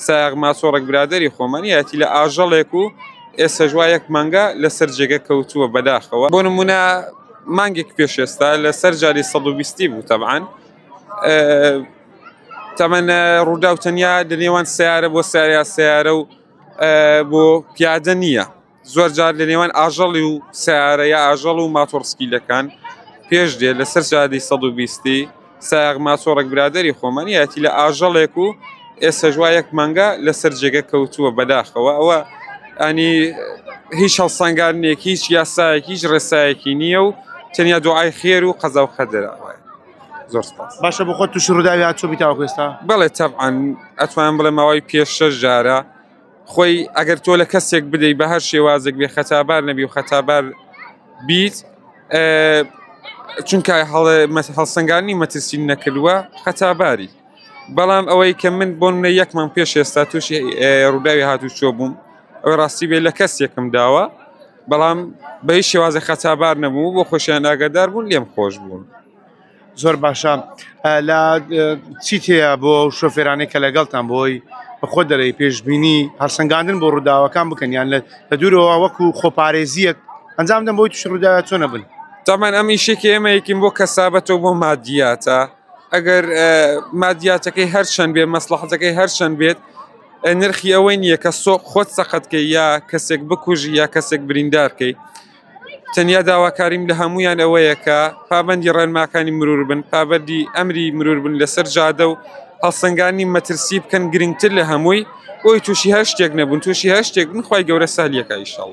سایق ماسۆڕێک برادری خۆمانی هاتی لە ئاژەڵێک و ئێستا ژوایەک مانگە لەسەر جێگە کەوتووە بەداخەوە بۆ نمونە مانگێک پێش ئێستا لەسەر جاری 120 بوو تەبعاً تەمەنە ڕوودا و تەنیا لەنێوان سیارە بۆ سیارە و بۆ پیادە نییە زۆر جار لە نێوان ئاژەڵی و سیارە یا ئاژەڵ و ماتۆڕسکیلەکان پێش دێ لەسەر جادەی 120 سایق ماسۆڕێک برادری خۆمانی هاتی لە ئاژەڵێک و ئێستا ژوایەک مانگە لەسەر جێگە کەوتووە بەداخەوە ئەوە ئەنی هیچ هەڵسەنگاندنێک هیچ یاسایەکی هیچ ڕێسایەکی نییە و تەنیا دوعای خێر و قەزا و خەدرە زۆر سپاس. باشە بۆ خۆت تووشی ڕووداوی هاتووە بیتاوە ئێستا؟ بەڵێ تەبعاً ئەتوانم بڵێ ماوەی پێش 6 جارە خۆی ئەگەر تۆ لە کەسێک بدەی بە هەر شێوازێک بێ خەتابار نەبی و خەتابار بیت چونکە هەڵسەنگاندنی مەترسین نەکردووە خەتاباری بەڵام ئەوەی کە من بۆ منە یەکمان پێش ئێستا تووشی ڕووداوی هاتووچۆ بووم ئەوەی ڕاستی بێ لە کەسێکم داوە بەڵام بە هیچ شێوازە خەتابار نەبوو بۆ خۆشیان ئاگادار بوون لێم خۆش بوون. زۆر باشە لە چیت هەیە بۆ شۆفێرانەی کە لەگەڵتان بۆی بەخۆ دەرەی پێشبینی هەڵسەنگاندن بۆ ڕووداوەکان بکەن یان لە دوورەوە وەکو خۆپارێزیەک ئەنجام دەن بۆی تووشی ڕووداوە چۆن نەبن؟ تەمان ئەم ئیشێکی ئێمە یەکین بۆ کەسابەتەوە بۆ مادیاتە ئەگەر مادیاتەکەی هەرچەند بێت مەسلحەتەکەی هەرچەند بێت نرخی ئەوەی نییە کە خۆت سەقەتکەی یا کەسێک بکوژی یا کەسێک بریندارکەی تەنیا داواکاریم لە هەمویان ئەوەیە کە پابەندی ڕێنماکانی مرور بن پابەندی ئەمری مرور بن لەسەر جادە و هەڵسەنگاندنی مەترسی بکەن گرنگتر لە هەمووی بۆی تووشی هەر شتێک نەبوون تووشی هەر شتێک بن خی گەورە سالیەکە ئیشەڵڵا.